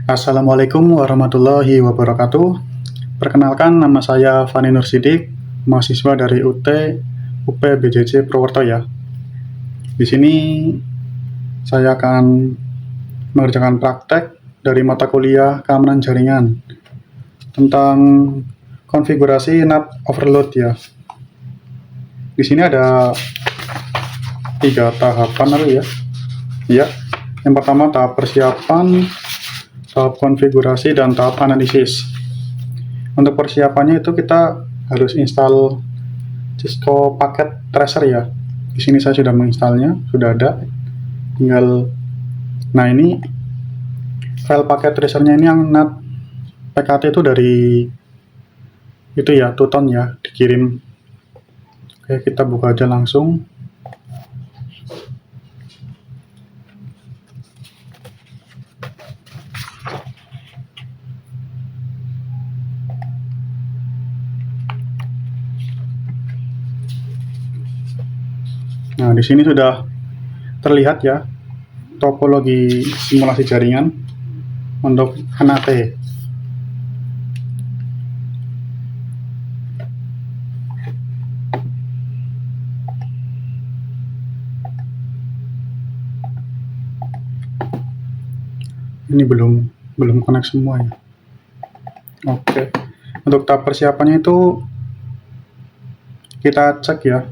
Assalamualaikum warahmatullahi wabarakatuh. Perkenalkan, nama saya Fani Nur Sidik, mahasiswa dari UP BJJ Purwokerto ya. Di sini saya akan mengerjakan praktek dari mata kuliah keamanan jaringan tentang konfigurasi NAT overload ya. Di sini ada 3 tahapan ya. Ya, yang pertama tahap persiapan, tahap konfigurasi, dan tahap analisis. Untuk persiapannya itu kita harus install Cisco paket tracer ya. Di sini saya sudah menginstalnya, sudah ada. Tinggal, nah ini file paket tracernya ini yang NAT PKT itu dari itu ya, Tuton ya, dikirim. Oke, kita buka aja langsung. Nah, di sini sudah terlihat ya topologi simulasi jaringan untuk NAT. Ini belum connect semua ya. Oke. Untuk tahap persiapannya itu kita cek ya.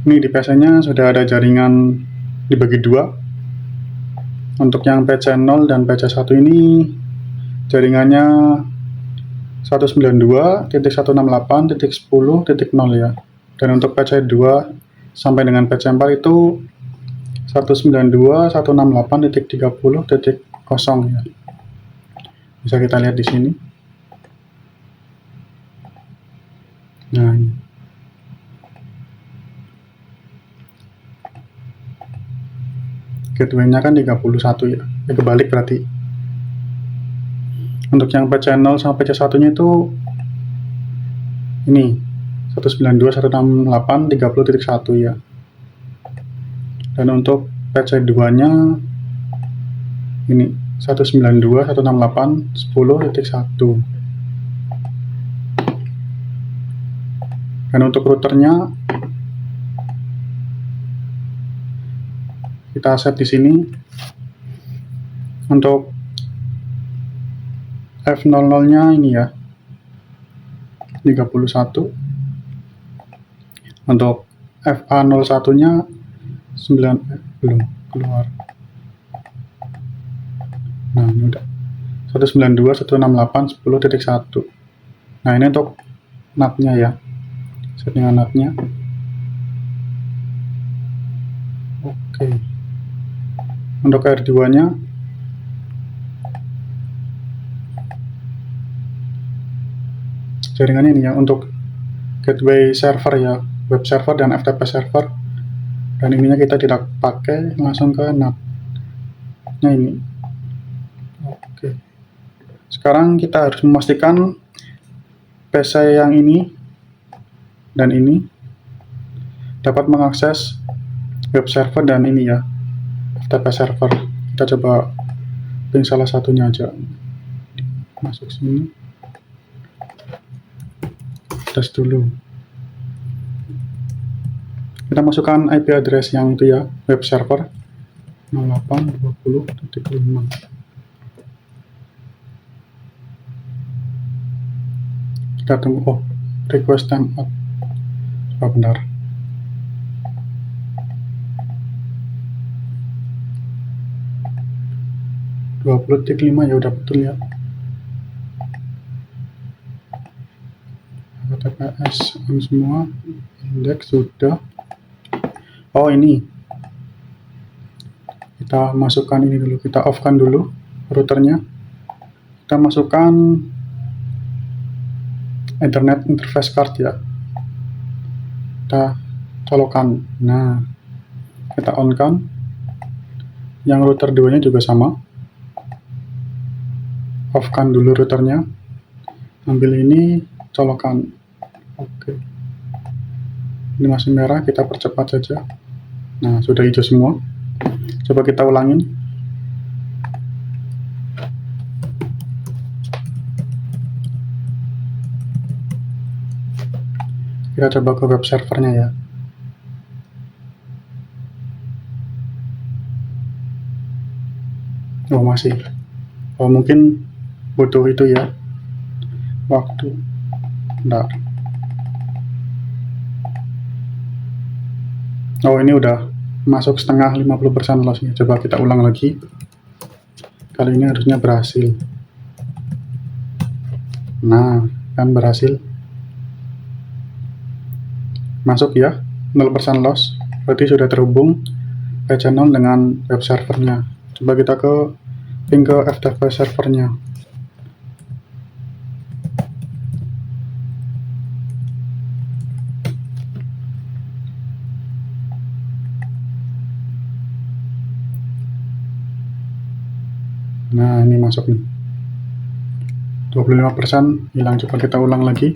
Ini di PC-nya sudah ada jaringan dibagi 2. Untuk yang PC0 dan PC1 ini jaringannya 192.168.10.0 ya. Dan untuk PC2 sampai dengan PC4 itu 192.168.30.0 ya. Bisa kita lihat di sini. Nah, ini. Gateway-nya kan 31 ya. Kebalik berarti. Untuk yang PC0 sampai PC1 nya itu ini 192.168.30.1 ya. Dan untuk PC2 nya ini 192.168.10.1. Dan untuk routernya kita set di sini. Untuk F00-nya ini ya 31. Untuk FA01-nya 9 belum keluar. Nah, ini udah 192.168.10.1. Nah, ini untuk NAT-nya ya. Settingan NAT-nya. Oke. Untuk R2-nya jaringannya ini ya, untuk gateway server ya, web server dan FTP server. Dan ininya kita tidak pakai, langsung ke NAT. Nah, ini. Oke. Sekarang kita harus memastikan PC yang ini dan ini dapat mengakses web server dan ini ya, FTP server. Kita coba ping salah satunya aja. Masuk sini. Tes dulu. Kita masukkan IP address yang itu ya, web server 08.20.5. Kita tunggu. Oh, request timeout. Oh, benar. .5 ya, udah betul ya. TPS semua, indeks sudah. Oh, ini kita masukkan ini dulu, kita off-kan dulu routernya. Kita masukkan Ethernet interface card ya. Kita colokan. Nah, kita on-kan. Yang router 2-nya juga sama. Off-kan dulu routernya. Ambil ini, colokan. Oke. Ini masih merah, kita percepat saja. Nah, sudah hijau semua. Coba kita ulangin. Kita coba ke web servernya ya. Oh masih. Oh mungkin butuh itu ya, waktu. Bentar. Oh ini udah masuk setengah 50% lossnya. Coba kita ulang lagi. Kali ini harusnya berhasil. Nah, kan berhasil. Masuk ya, 0% loss. Berarti sudah terhubung channel dengan web servernya. Coba kita ping ke FTP servernya. Nah, ini masuk nih. 25% hilang. Coba kita ulang lagi.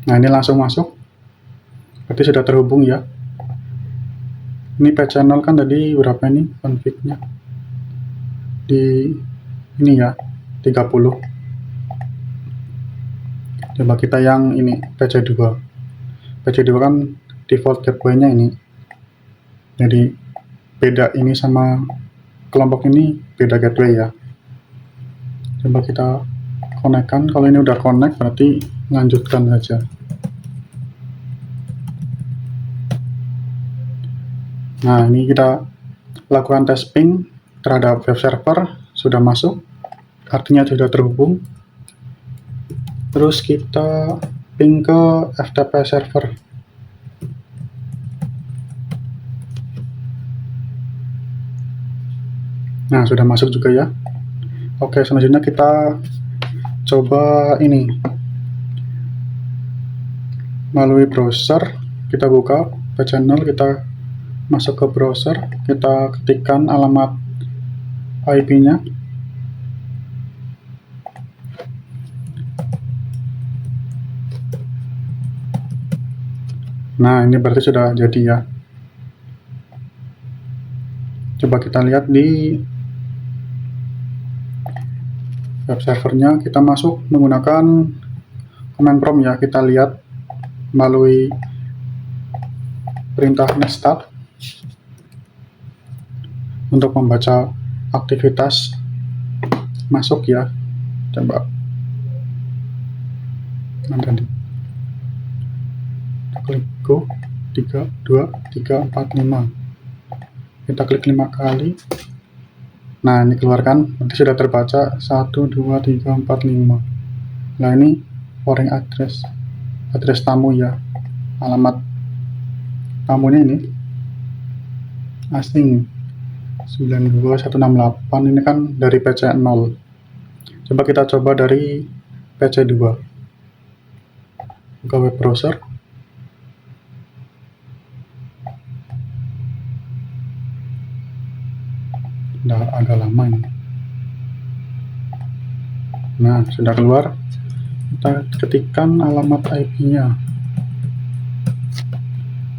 Nah, ini langsung masuk. Berarti sudah terhubung ya. Ini channel kan tadi berapa ini config-nya? Di ini ya, 30. Coba kita yang ini, PC2. PC2 kan default gateway-nya ini. Jadi beda ini sama kelompok ini, beda gateway ya. Coba kita connect-kan. Kalau ini udah connect berarti lanjutkan saja. Nah, ini kita lakukan tes ping terhadap web server, sudah masuk, artinya sudah terhubung. Terus kita ping ke FTP server. Nah, sudah masuk juga ya. Oke, selanjutnya kita coba ini. Melalui browser, kita buka channel, kita masuk ke browser, kita ketikkan alamat IP-nya. Nah, ini berarti sudah jadi ya. Coba kita lihat di web servernya, kita masuk menggunakan command prompt ya. Kita lihat melalui perintah netstat untuk membaca aktivitas masuk ya. Coba nanti kita klik go, 3, 2, 3, 4, 5. Kita klik 5 kali. Nah, ini keluarkan, nanti sudah terbaca 1, 2, 3, 4, 5. Nah, ini foreign address tamu ya, alamat tamunya ini asing 92168. Ini kan dari PC 0. Coba kita coba dari PC 2. Buka web browser. Udah agak lama ini. Nah, sudah keluar. Kita ketikkan alamat IP-nya.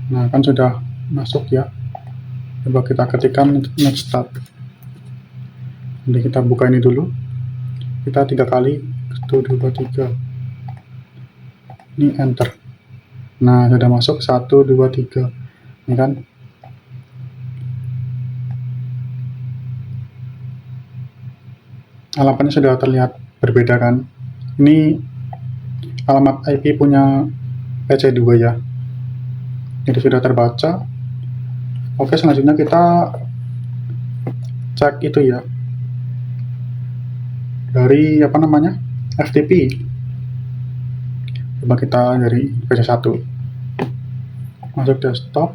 Nah, kan sudah masuk ya. Coba kita ketikkan netstat. Nanti kita buka ini dulu. Kita 3 kali, 1, 2, 3. Ini enter. Nah, sudah masuk 1, 2, 3. Ini kan. Alamatnya sudah terlihat berbeda kan. Ini alamat IP punya PC2 ya. Jadi sudah terbaca. Oke, selanjutnya kita cek itu ya. Dari apa namanya? FTP. Coba kita dari PC1. Masuk desktop.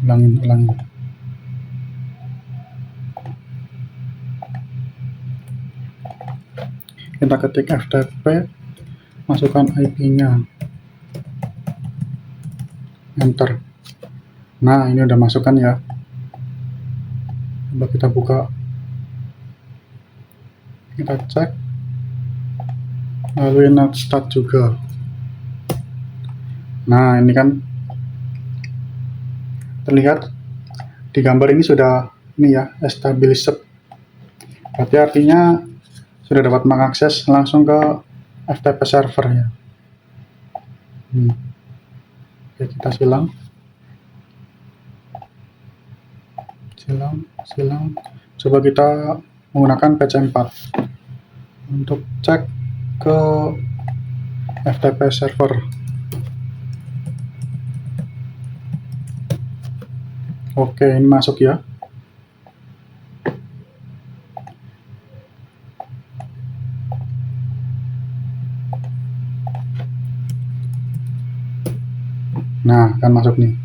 Ulangin. Kita ketik FTP, masukkan IP-nya, enter. Nah, ini udah masukkan ya. Coba kita buka, kita cek, lalu netstat juga. Nah, ini kan terlihat di gambar ini sudah ini ya, established. Berarti artinya sudah dapat mengakses langsung ke FTP server ya. Oke, kita silang. Coba kita menggunakan PC4 untuk cek ke FTP server. Oke, ini masuk ya. Nah, kan masuk nih.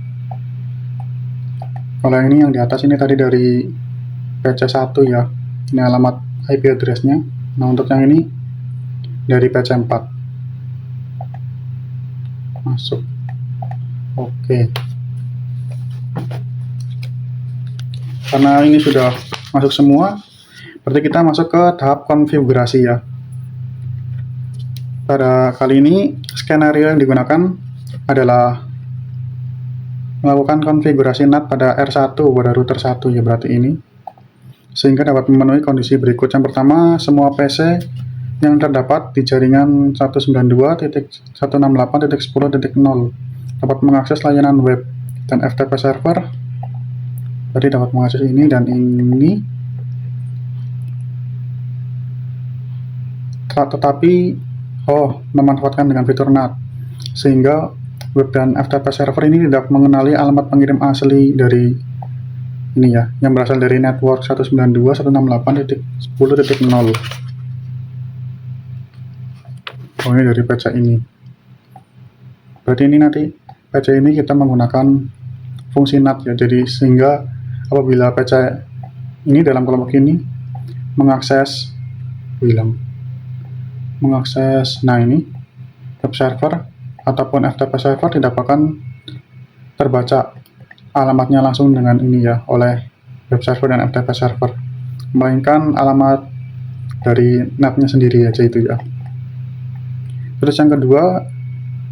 Kalau ini yang di atas ini tadi dari PC1 ya. Ini alamat IP address-nya. Nah, untuk yang ini dari PC4. Masuk. Oke. Karena ini sudah masuk semua, berarti kita masuk ke tahap konfigurasi ya. Pada kali ini, skenario yang digunakan adalah melakukan konfigurasi NAT pada R1, pada router 1 ya, berarti ini. Sehingga dapat memenuhi kondisi berikut. Yang pertama, semua PC yang terdapat di jaringan 192.168.10.0 dapat mengakses layanan web dan FTP server. Jadi dapat mengakses ini dan ini, tetapi memanfaatkan dengan fitur NAT, sehingga web dan FTP server ini tidak mengenali alamat pengirim asli dari ini ya, yang berasal dari network 192.168.10.0. Ini dari PC ini. Berarti ini nanti PC ini kita menggunakan fungsi NAT ya, jadi sehingga apabila PC ini dalam kelompok ini mengakses nah ini web server ataupun FTP server, tidak akan terbaca alamatnya langsung dengan ini ya, oleh web server dan FTP server, melainkan alamat dari NAT-nya sendiri aja itu ya. Terus yang kedua,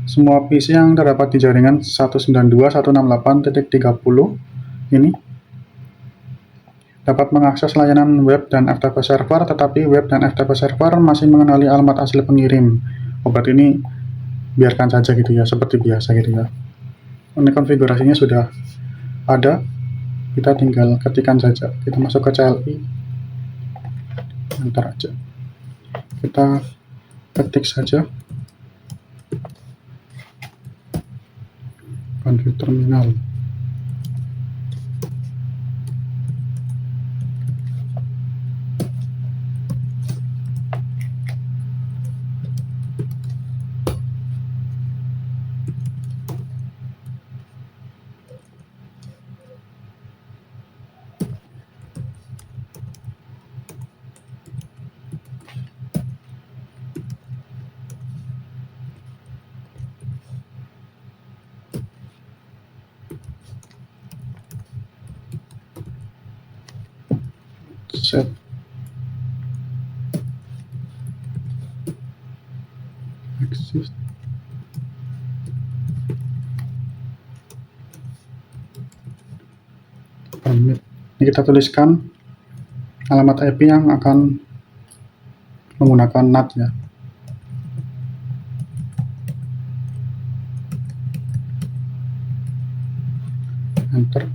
semua PC yang terdapat di jaringan 192.168.30 ini dapat mengakses layanan web dan FTP server, tetapi web dan FTP server masih mengenali alamat asli pengirim. Berarti ini biarkan saja gitu ya, seperti biasa gitu ya. Ini konfigurasinya sudah ada, kita tinggal ketikkan saja. Kita masuk ke CLI, bentar aja, kita ketik saja config terminal. Set exist permit. Ini kita tuliskan alamat IP yang akan menggunakan NAT ya. Enter.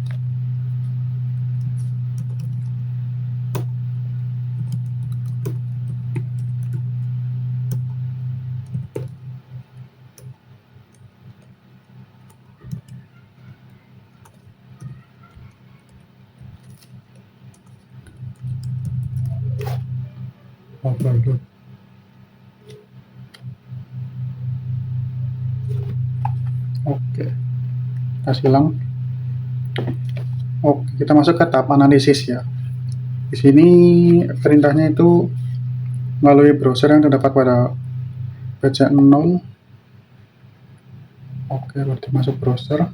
Overload. Oke, kita silang. Oke, kita masuk ke tahap analisis ya. Di sini perintahnya itu melalui browser yang terdapat pada PC0. Oke, berarti masuk browser.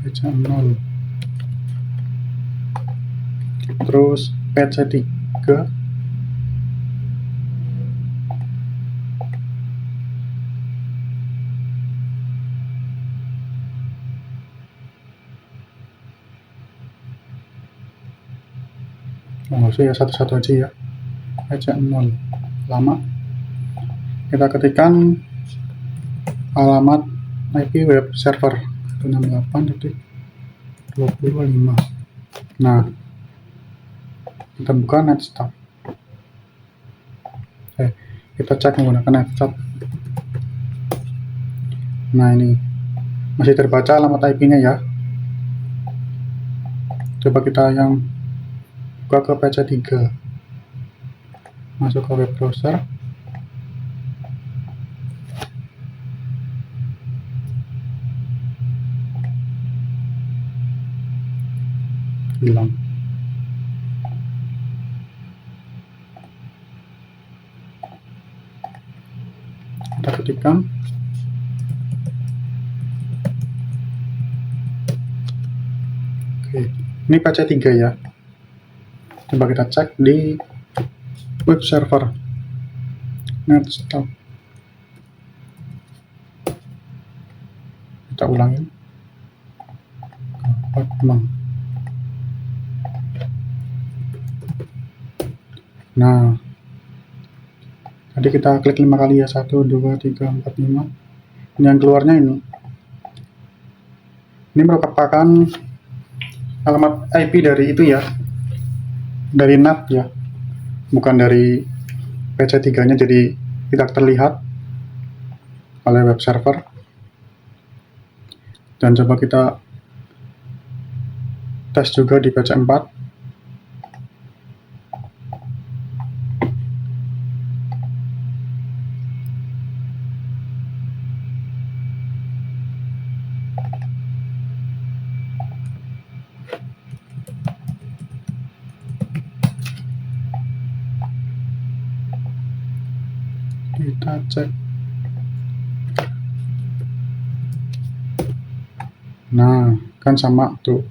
PC0. Terus PC3. nggak usah ya, satu-satu aja ya. Ejek 0 lama. Kita ketikkan alamat IP web server 168.25. Nah, kita buka netstat. Kita cek menggunakan netstat. Nah, ini masih terbaca alamat IP-nya ya. Coba kita yang buka ke PC3, masuk ke web browser, hilang. Kita ketikkan ini PC3 ya. Coba kita cek di web server netstat. Kita ulangin. Nah, tadi kita klik 5 kali ya, 1, 2, 3, 4, 5. Ini yang keluarnya ini. Ini merupakan alamat IP dari itu ya, dari NAT ya, bukan dari PC3 nya, jadi tidak terlihat oleh web server. Dan coba kita tes juga di PC4. Kita cek. Nah, kan sama tuh,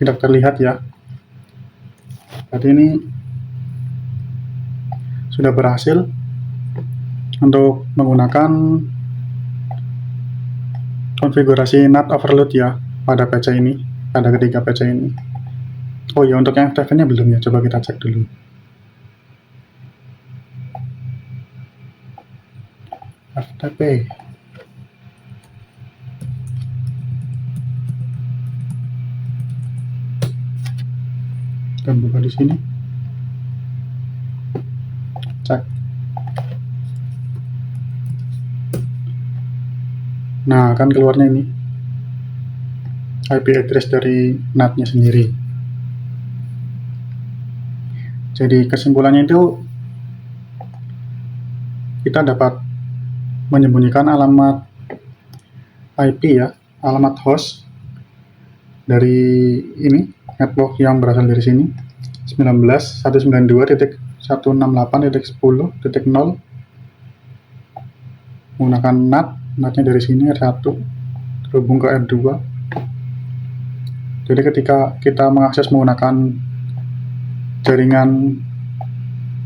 tidak terlihat ya. Jadi ini sudah berhasil untuk menggunakan konfigurasi NAT overload ya pada PC ini, pada ketiga PC ini. Oh ya, untuk yang FTP nya belum ya, coba kita cek dulu. FTP. Kita buka di sini. Cek. Nah, kan keluarnya ini IP address dari NAT-nya sendiri. Jadi kesimpulannya itu kita dapat menyembunyikan alamat IP ya, alamat host dari ini network yang berasal dari sini 19.192.168.10.0 menggunakan NAT-nya dari sini R1 terhubung ke R2. Jadi ketika kita mengakses menggunakan jaringan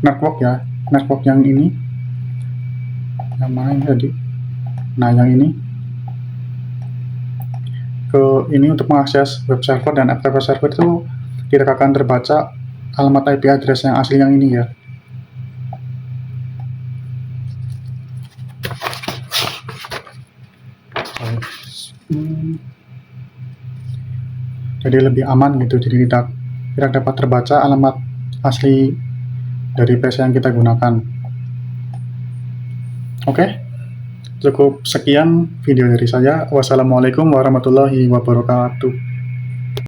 network ya, network yang ini, yang mana ini tadi, nah yang ini, ke ini untuk mengakses web server dan FTP server itu tidak akan terbaca alamat IP address yang asli yang ini ya. Jadi lebih aman gitu, jadi tidak dapat terbaca alamat asli dari PC yang kita gunakan. Oke, cukup sekian video dari saya. Wassalamualaikum warahmatullahi wabarakatuh.